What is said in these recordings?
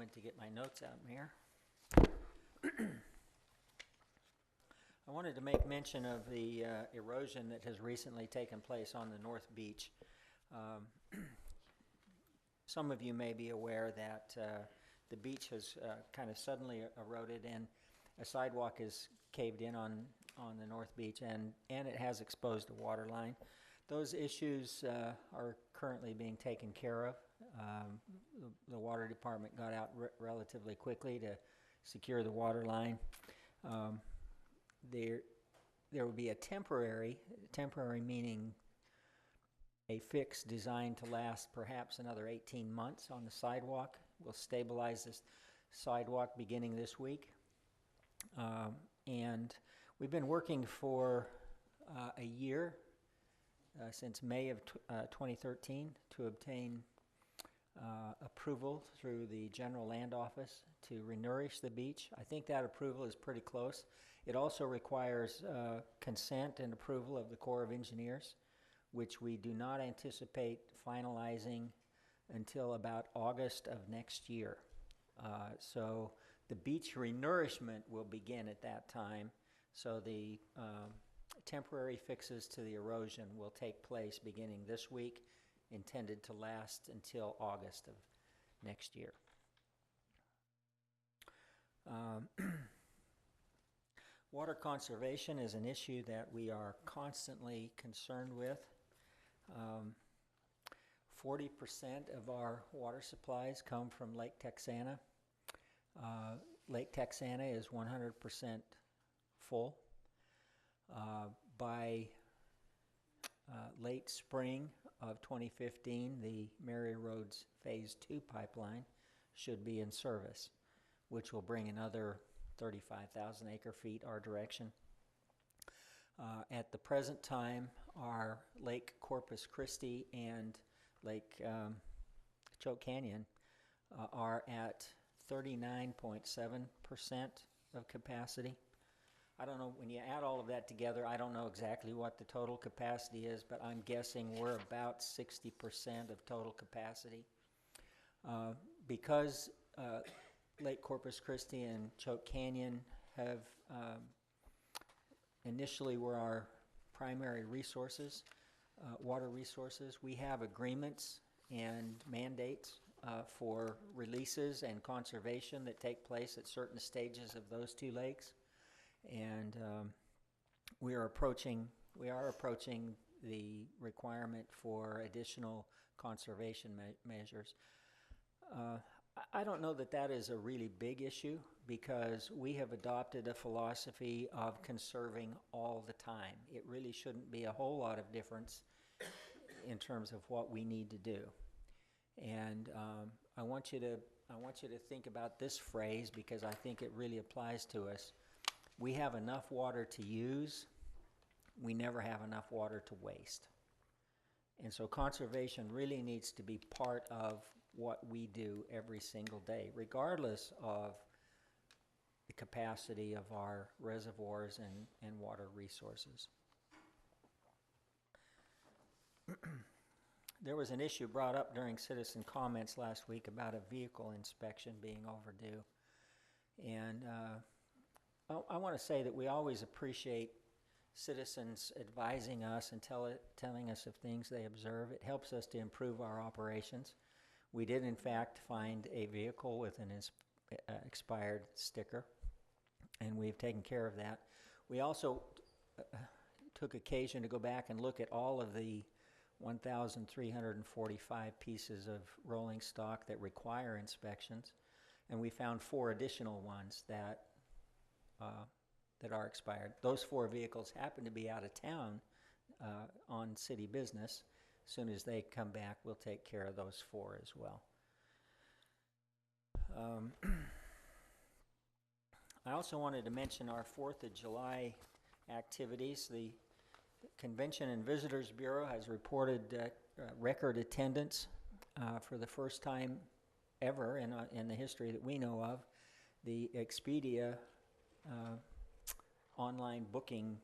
moment to get my notes out, Mayor. I wanted to make mention of the erosion that has recently taken place on the North Beach. Some of you may be aware that the beach has kind of suddenly eroded and a sidewalk is caved in on the North Beach, and it has exposed the water line. Those issues are currently being taken care of. The water department got out relatively quickly to secure the water line. There will be a temporary meaning a fix designed to last perhaps another 18 months on the sidewalk. We'll stabilize this sidewalk beginning this week. And we've been working for a year, since May of 2013, to obtain approval through the General Land Office to renourish the beach. I think that approval is pretty close. It also requires consent and approval of the Corps of Engineers, which we do not anticipate finalizing until about August of next year. So the beach renourishment will begin at that time. So the temporary fixes to the erosion will take place beginning this week, intended to last until August of next year. Water conservation is an issue that we are constantly concerned with. 40% of our water supplies come from Lake Texana. Lake Texana is 100% full. By late spring of 2015, the Mary Roads Phase 2 pipeline should be in service, which will bring another 35,000 acre-feet our direction. At the present time, our Lake Corpus Christi and Lake Choke Canyon are at 39.7% of capacity. I don't know, when you add all of that together, I don't know exactly what the total capacity is, but I'm guessing we're about 60% of total capacity. Because Lake Corpus Christi and Choke Canyon have initially were our primary resources, water resources, we have agreements and mandates for releases and conservation that take place at certain stages of those two lakes. And we are approaching the requirement for additional conservation measures. I don't know that that is a really big issue, because we have adopted a philosophy of conserving all the time. It really shouldn't be a whole lot of difference in terms of what we need to do. And I want you to think about this phrase, because I think it really applies to us. We have enough water to use. We never have enough water to waste. And so conservation really needs to be part of what we do every single day, regardless of the capacity of our reservoirs and water resources. There was an issue brought up during citizen comments last week about a vehicle inspection being overdue. And I want to say that we always appreciate citizens advising us and telling us of things they observe. It helps us to improve our operations. We did, in fact, find a vehicle with an expired sticker, and we've taken care of that. We also took occasion to go back and look at all of the 1,345 pieces of rolling stock that require inspections, and we found 4 additional ones that are expired. Those 4 vehicles happen to be out of town on city business. As soon as they come back, we'll take care of those 4 as well. I also wanted to mention our 4th of July activities. The Convention and Visitors Bureau has reported record attendance for the first time ever in the history that we know of. The Expedia online booking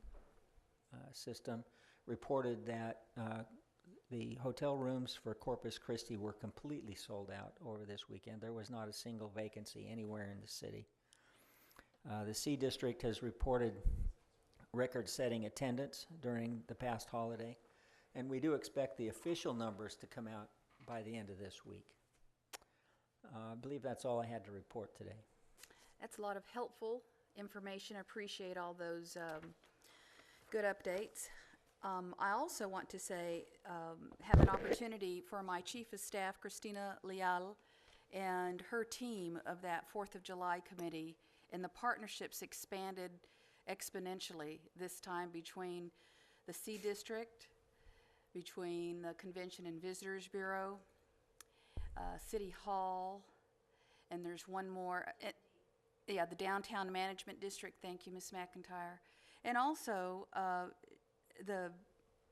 system reported that the hotel rooms for Corpus Christi were completely sold out over this weekend. There was not a single vacancy anywhere in the city. The C District has reported record-setting attendance during the past holiday, and we do expect the official numbers to come out by the end of this week. I believe that's all I had to report today. That's a lot of helpful information. I appreciate all those good updates. I also want to say, have an opportunity for my Chief of Staff, Christina Leal, and her team of that 4th of July committee, and the partnerships expanded exponentially this time between the C District, between the Convention and Visitors Bureau, City Hall, and there's one more, yeah, the Downtown Management District. Thank you, Ms. McIntyre. And also,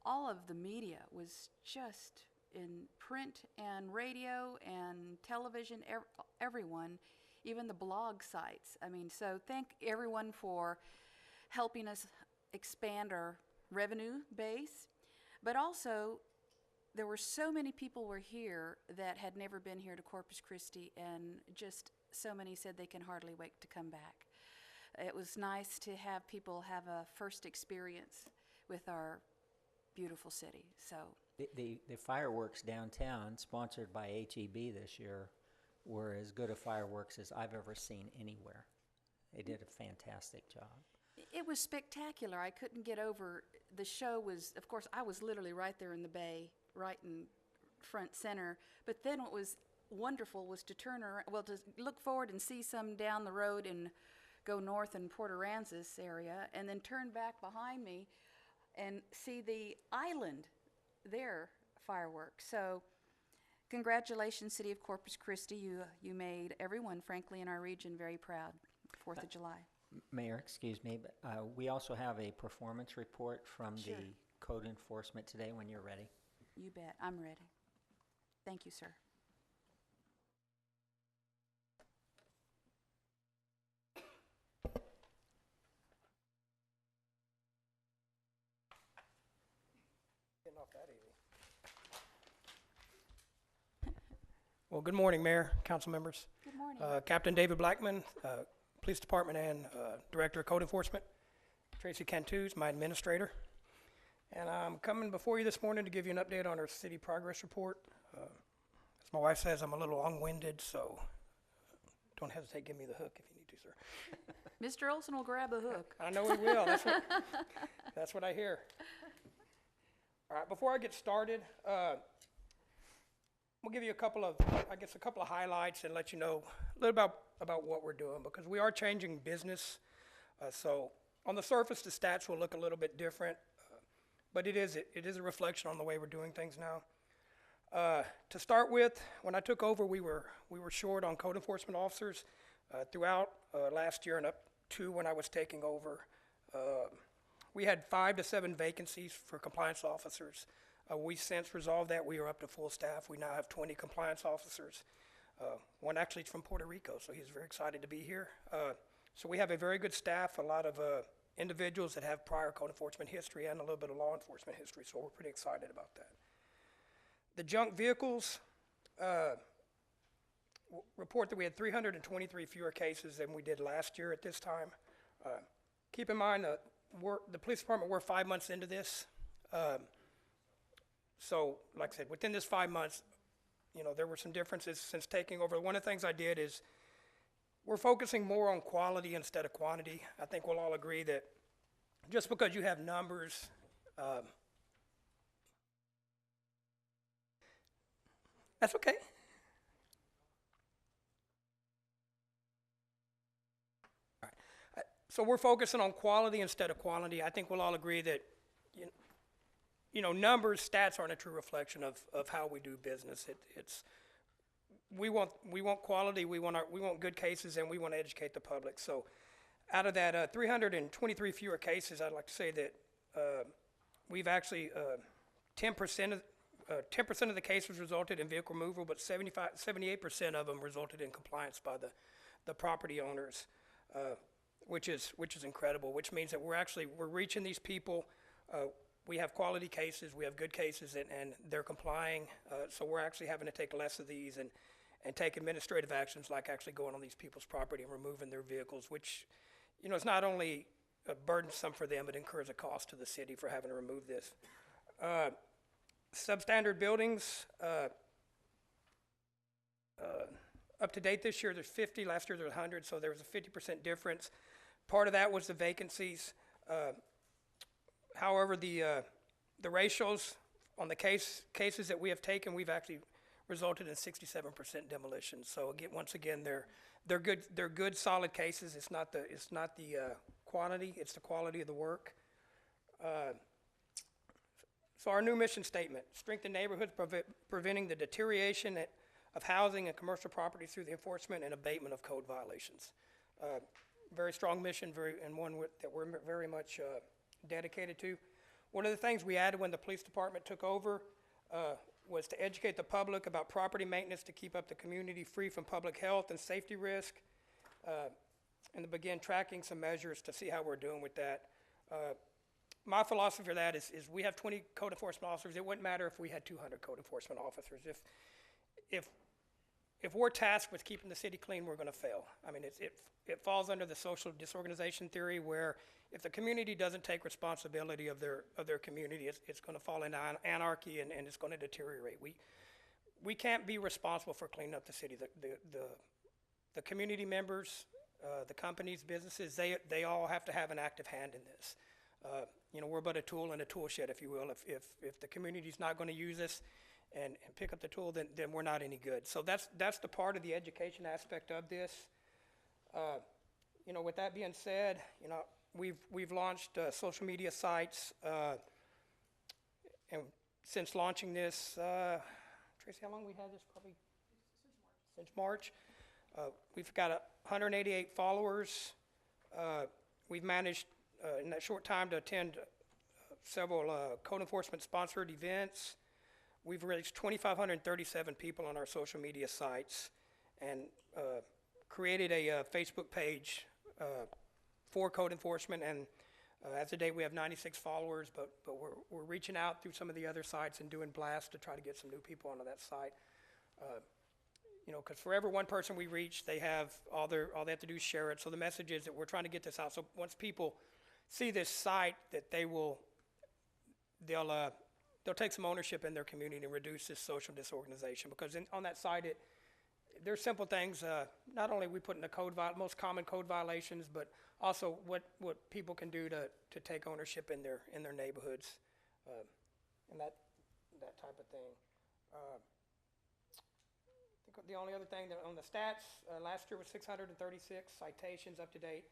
all of the media was just in print and radio and television, everyone, even the blog sites. I mean, so thank everyone for helping us expand our revenue base. But also, there were so many people were here that had never been here to Corpus Christi, and just so many said they can hardly wait to come back. It was nice to have people have a first experience with our beautiful city. So The fireworks downtown, sponsored by HEB this year, were as good a fireworks as I've ever seen anywhere. They did a fantastic job. it was spectacular. I couldn't get over. The show was, of course, I was literally right there in the bay, right in front center. But then what was wonderful was to turn around, well, to look forward and see some down the road and go north in Port Aransas area, and then turn back behind me and see the island there fireworks. So congratulations, City of Corpus Christi. You made everyone, frankly, in our region very proud. 4th of July. Mayor, excuse me, but we also have a performance report from Sure. the code enforcement today when you're ready. You bet. I'm ready. Thank you, sir. Getting off that easy. Well, good morning, Mayor, council members. Good morning. Captain David Blackman, Police Department and Director of Code Enforcement. Tracy Cantus, my administrator. And I'm coming before you this morning to give you an update on our city progress report. As my wife says, I'm a little long-winded, so don't hesitate, give me the hook if you need to, sir. Mr. Olson will grab a hook. I know he will. That's what I hear. All right, before I get started, we'll give you a couple of highlights and let you know a little about what we're doing, because we are changing business. So on the surface, the stats will look a little bit different, but it is a reflection on the way we're doing things now. To start with, when I took over, we were short on code enforcement officers throughout last year and up to when I was taking over. We had 5 to 7 vacancies for compliance officers. We since resolved that. We are up to full staff. We now have 20 compliance officers. One actually is from Puerto Rico, so he's very excited to be here. So we have a very good staff, a lot of individuals that have prior code enforcement history and a little bit of law enforcement history, so we're pretty excited about that. The junk vehicles report that we had 323 fewer cases than we did last year at this time. Keep in mind, the police department, we're 5 months into this. So, like I said, within this 5 months, there were some differences since taking over. One of the things I did is we're focusing more on quality instead of quantity. I think we'll all agree that just because you have numbers, that's okay. All right. So we're focusing on quality instead of quantity. I think we'll all agree that numbers, stats aren't a true reflection of how we do business. We want quality, we want good cases, and we want to educate the public. So out of that 323 fewer cases, I'd like to say that we've actually 10% of the cases resulted in vehicle removal, but 78% of them resulted in compliance by the property owners, which is incredible, which means that we're reaching these people. we have quality cases, we have good cases, and they're complying. So we're actually having to take less of these and take administrative actions like actually going on these people's property and removing their vehicles, which, you know, it's not only burdensome for them, it incurs a cost to the city for having to remove this. Substandard buildings, up to date this year, there's 50. Last year there was 100, so there was a 50% difference. Part of that was the vacancies. However, the ratios on the cases that we have taken, we've actually resulted in 67% demolition. So again, once again, they're good solid cases. It's not the quantity, it's the quality of the work. So our new mission statement: strengthen neighborhoods, preventing the deterioration of housing and commercial property through the enforcement and abatement of code violations. Very strong mission, and one that we're very much dedicated to. One of the things we added when the police department took over was to educate the public about property maintenance to keep up the community free from public health and safety risk, and to begin tracking some measures to see how we're doing with that. My philosophy for that is we have 20 code enforcement officers. It wouldn't matter if we had 200 code enforcement officers. If we're tasked with keeping the city clean, we're going to fail. I mean, it falls under the social disorganization theory, where if the community doesn't take responsibility of their community, it's going to fall into anarchy and it's going to deteriorate. We can't be responsible for cleaning up the city. The community members, the companies, businesses, they all have to have an active hand in this. You know, we're but a tool in a tool shed, if you will. If the community's not going to use us and pick up the tool, then we're not any good. So that's the part of the education aspect of this. You know, with that being said, you know, we've launched social media sites, and since launching this, Tracy, how long we had this? Probably since March. We've got 188 followers. We've managed in that short time to attend several code enforcement sponsored events. We've reached 2,537 people on our social media sites, and created a Facebook page for code enforcement. And as of date, we have 96 followers, but we're reaching out through some of the other sites and doing blasts to try to get some new people onto that site. You know, because for every one person we reach, they have all they have to do is share it. So the message is that we're trying to get this out. So once people see this site, that they'll take some ownership in their community and reduce this social disorganization. Because on that site, there's simple things. Not only we put in the most common code violations, but also what people can do to take ownership in their neighborhoods, and that type of thing. I think the only other thing that on the stats, last year was 636 citations up to date.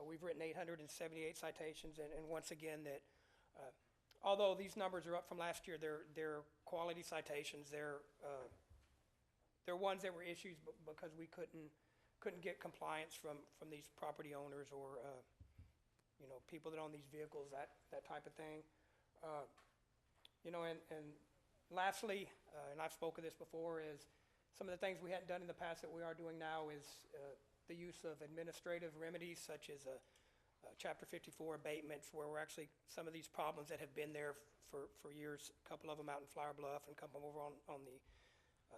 We've written 878 citations, and once again, that although these numbers are up from last year, they're quality citations. They're ones that were issued because we couldn't get compliance from these property owners or you know, people that own these vehicles, that type of thing. You know, and lastly, and I've spoken this before, is some of the things we hadn't done in the past that we are doing now is the use of administrative remedies, such as Chapter 54 abatements, where we're actually, some of these problems that have been there for years, a couple of them out in Flower Bluff and a couple over on the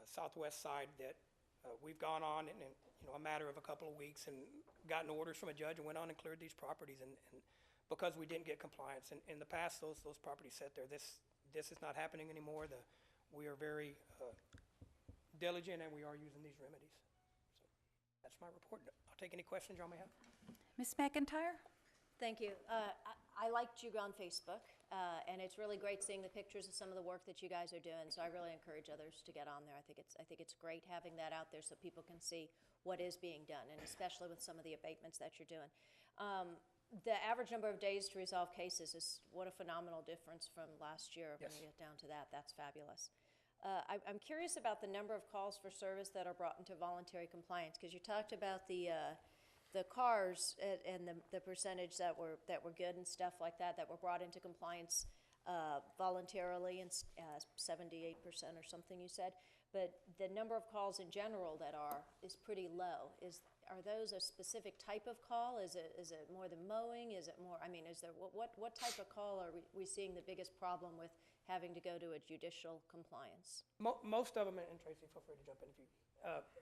southwest side, that we've gone on in you know, a matter of a couple of weeks and gotten orders from a judge and went on and cleared these properties, and because we didn't get compliance. And in the past, those properties sat there. This is not happening anymore. We are very diligent, and we are using these remedies. So that's my report. I'll take any questions y'all may have. Ms. McIntyre? Thank you. I liked you on Facebook, and it's really great seeing the pictures of some of the work that you guys are doing. So I really encourage others to get on there. I think it's great having that out there so people can see what is being done, and especially with some of the abatements that you're doing. The average number of days to resolve cases is what a phenomenal difference from last year. Yes. When we get down to that, that's fabulous. I'm curious about the number of calls for service that are brought into voluntary compliance, because you talked about the cars and the percentage that were good and stuff like that were brought into compliance voluntarily, and 78% or something you said. But the number of calls in general is pretty low. are those a specific type of call? Is it more the mowing? Is it more, I mean, is there, what type of call are we seeing the biggest problem with having to go to a judicial compliance? Most of them, and Tracy, feel free to jump in if you,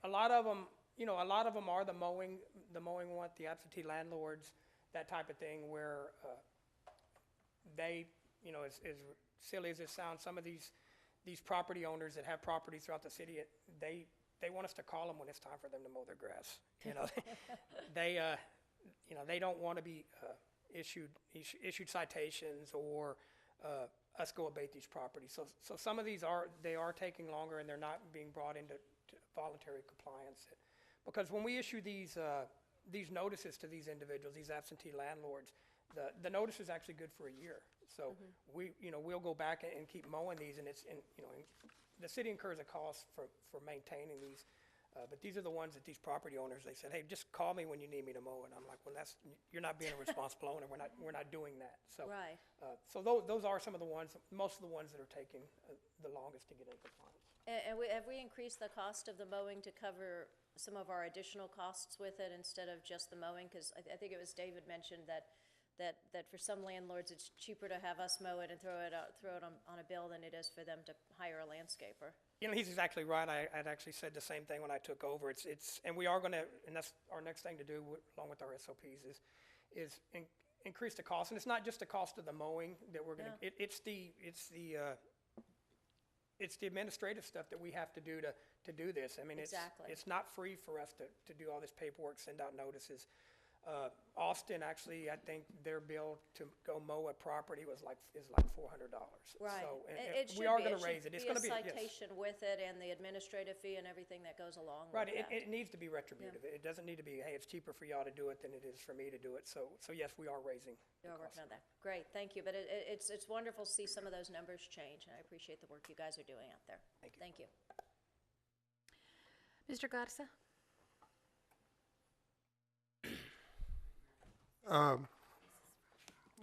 a lot of them, a lot of them are the mowing one, the absentee landlords, that type of thing, where they, as silly as it sounds, some of these property owners that have properties throughout the city, they want us to call them when it's time for them to mow their grass. They don't want to be issued citations or us go abate these properties. So some of these are taking longer, and they're not being brought into voluntary compliance. Because when we issue these notices to these individuals, these absentee landlords, the notice is actually good for a year. So we'll go back and keep mowing these, and the city incurs a cost for maintaining these. But these are the ones that these property owners, they said, hey, just call me when you need me to mow. And I'm like, well, you're not being a responsible owner. We're not doing that. So, Right. So those are some of the ones, most of the ones that are taking the longest to get in compliance. And have we increased the cost of the mowing to cover some of our additional costs with it instead of just the mowing? Because I think it was David mentioned that for some landlords, it's cheaper to have us mow it and throw it on a bill than it is for them to hire a landscaper. He's exactly right. I'd actually said the same thing when I took over. And we are going to, and that's our next thing to do, along with our SOPs, is increase the cost. And it's not just the cost of the mowing that we're going to. It's the administrative stuff that we have to do to do this. I mean, Exactly. It's not free for us to do all this paperwork, send out notices. Austin, actually, I think their bill to go mow a property is like $400. Right. So, and It should we are be. going to raise it. It's going to be a yes. citation with it and the administrative fee and everything that goes along Right. with that. It needs to be retributive. It doesn't need to be, hey, it's cheaper for y'all to do it than it is for me to do it. So yes, we are raising. You're working on that. Great, thank you. But it's wonderful to see some of those numbers change, and I appreciate the work you guys are doing out there. Thank you. Mr. Garza?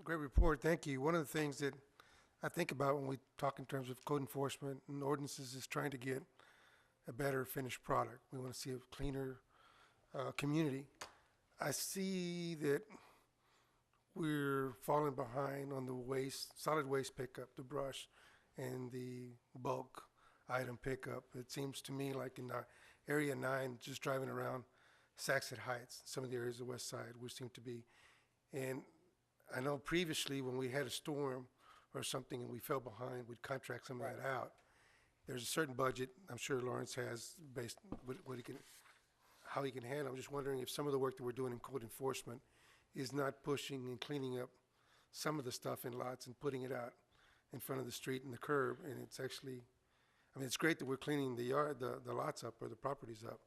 Great report, thank you. One of the things that I think about when we talk in terms of code enforcement and ordinances is trying to get a better finished product. We want to see a cleaner community. I see that we're falling behind on the solid waste pickup, the brush, and the bulk item pickup. It seems to me like in Area 9, just driving around Saxon Heights, some of the areas of the west side, we seem to be. And I know previously when we had a storm or something and we fell behind, we'd contract some of that out. There's a certain budget I'm sure Lawrence has based how he can handle. I'm just wondering if some of the work that we're doing in code enforcement is not pushing and cleaning up some of the stuff in lots and putting it out in front of the street and the curb. And it's actually, I mean, it's great that we're cleaning the lots up or the properties up.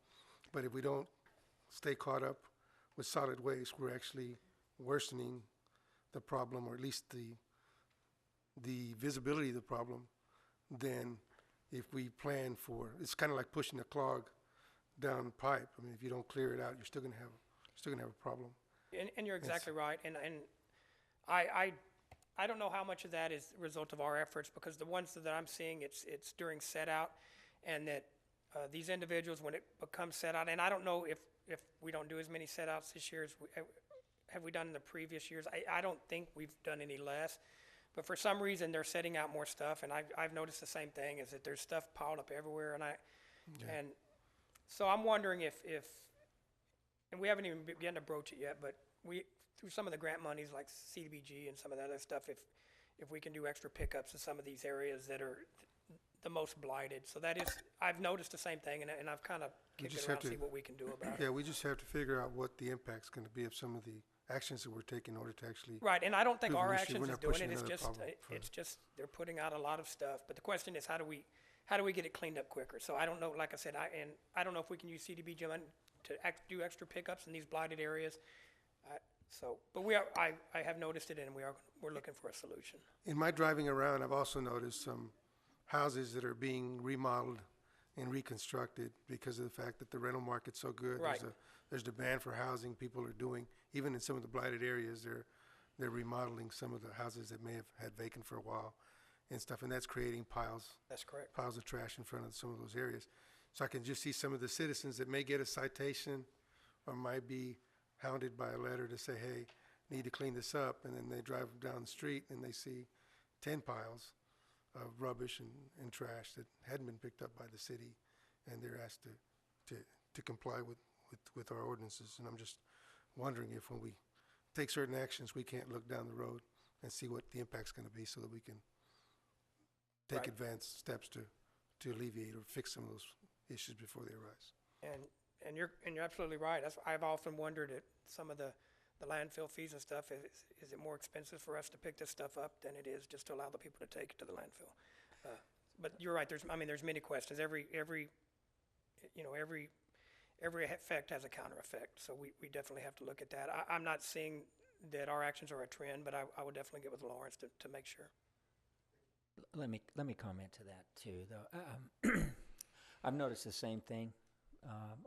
But if we don't stay caught up with solid waste, we're actually worsening the problem, or at least the visibility of the problem, than if we plan for. It's kind of like pushing a clog down the pipe. I mean, if you don't clear it out, you're still gonna have a problem. And you're exactly right. And I don't know how much of that is the result of our efforts, because the ones that I'm seeing, it's during set out, and that these individuals, when it becomes set out, and I don't know if we don't do as many set outs this year as have we done in the previous years. I don't think we've done any less, but for some reason they're setting out more stuff, and I've noticed the same thing, is that there's stuff piled up everywhere, and so I'm wondering if and we haven't even begun to broach it yet, but we, through some of the grant monies like CDBG and some of that other stuff, if we can do extra pickups in some of these areas that are the most blighted. So that is, I've noticed the same thing, and I've kind of kicked it around to see what we can do about it. Yeah, we just have to figure out what the impact's gonna be of some of the actions that we're taking in order to actually. Right, and I don't think prove our an issue. actions We're is not doing pushing it. another problem It's further. just they're putting out a lot of stuff. But the question is, how do we get it cleaned up quicker? So I don't know. Like I said, I don't know if we can use CDBG money to do extra pickups in these blighted areas. But I have noticed it, and we're looking for a solution. In my driving around, I've also noticed some houses that are being remodeled and reconstructed because of the fact that the rental market's so good. Right. There's demand for housing. People are doing, even in some of the blighted areas, they're remodeling some of the houses that may have had vacant for a while and stuff, and that's creating piles That's correct. piles of trash in front of some of those areas. So I can just see some of the citizens that may get a citation or might be hounded by a letter to say, hey, need to clean this up, and then they drive down the street and they see 10 piles of rubbish and trash that hadn't been picked up by the city, and they're asked to comply with our ordinances. And I'm just wondering if when we take certain actions, we can't look down the road and see what the impact's going to be so that we can take Right. advanced steps to alleviate or fix some of those issues before they arise. And you're absolutely right. I've often wondered at some of the landfill fees and stuff, is it more expensive for us to pick this stuff up than it is just to allow the people to take it to the landfill? But you're right, there's many questions. Every effect has a counter effect, so we definitely have to look at that. I'm not seeing that our actions are a trend, but I would definitely get with Lawrence to make sure. Let me comment to that too, though. I've noticed the same thing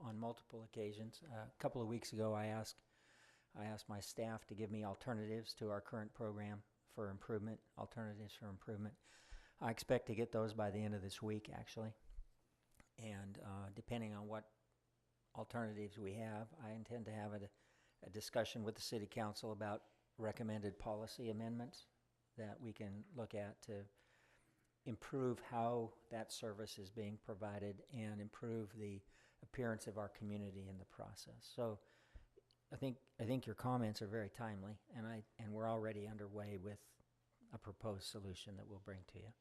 on multiple occasions. A couple of weeks ago, I asked my staff to give me alternatives to our current program for improvement, alternatives for improvement. I expect to get those by the end of this week, actually. And depending on what alternatives we have, I intend to have a discussion with the City Council about recommended policy amendments that we can look at to improve how that service is being provided and improve the appearance of our community in the process. So I think your comments are very timely, and we're already underway with a proposed solution that we'll bring to you.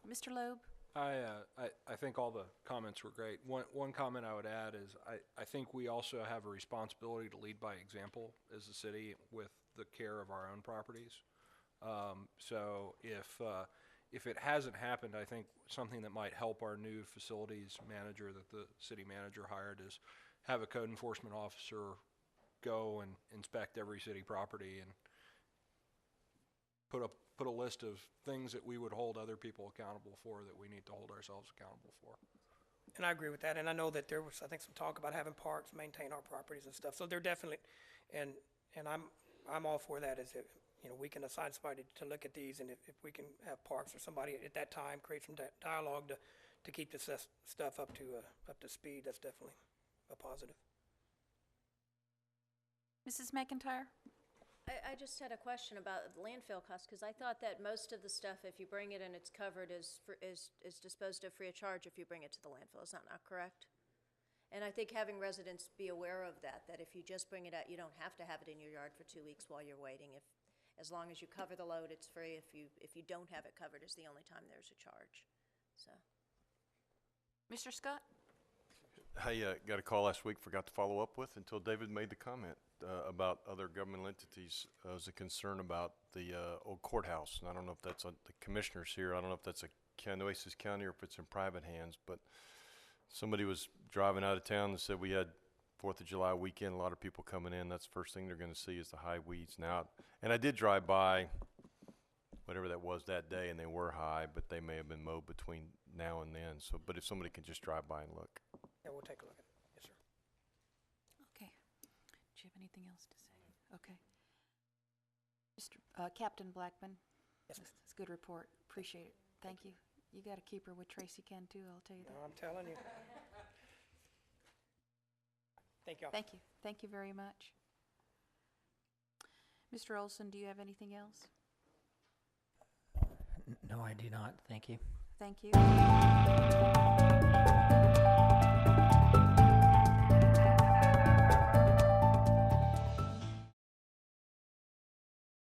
Mr. Loeb? I think all the comments were great. One comment I would add is I think we also have a responsibility to lead by example as a city with the care of our own properties. So if it hasn't happened, I think something that might help our new facilities manager that the city manager hired is have a code enforcement officer go and inspect every city property and put a list of things that we would hold other people accountable for that we need to hold ourselves accountable for. And I agree with that, and I know that there was, I think, some talk about having parks maintain our properties and stuff, so they're definitely, and I'm all for that, is if, we can assign somebody to look at these, and if we can have parks or somebody at that time create some dialogue to keep this stuff up to speed, that's definitely a positive. Mrs. McIntyre? I just had a question about the landfill costs, because I thought that most of the stuff, if you bring it and it's covered, is disposed of free of charge if you bring it to the landfill. Is that not correct? And I think having residents be aware of that if you just bring it out, you don't have to have it in your yard for 2 weeks while you're waiting. As long as you cover the load, it's free. If you don't have it covered, is the only time there's a charge. So. Mr. Scott? I got a call last week, forgot to follow up with until David made the comment about other governmental entities. Was a concern about the old courthouse, and I don't know if that's the commissioners here. I don't know if that's a Nueces County or if it's in private hands, but somebody was driving out of town and said we had 4th of July weekend, a lot of people coming in. That's the first thing they're going to see is the high weeds now. And I did drive by, whatever that was that day, and they were high, but they may have been mowed between now and then. So, but if somebody can just drive by and look. Yeah, we'll take a look at it. Yes, sir. Okay. Do you have anything else to say? Okay. Mr. Captain Blackman? Yes, ma'am. That's a good report. Appreciate it. Thank you. You got a keeper with Tracy Ken too, I'll tell you that. I'm telling you. Thank you all. Thank you. Thank you very much. Mr. Olson, do you have anything else? No, I do not. Thank you. Thank you.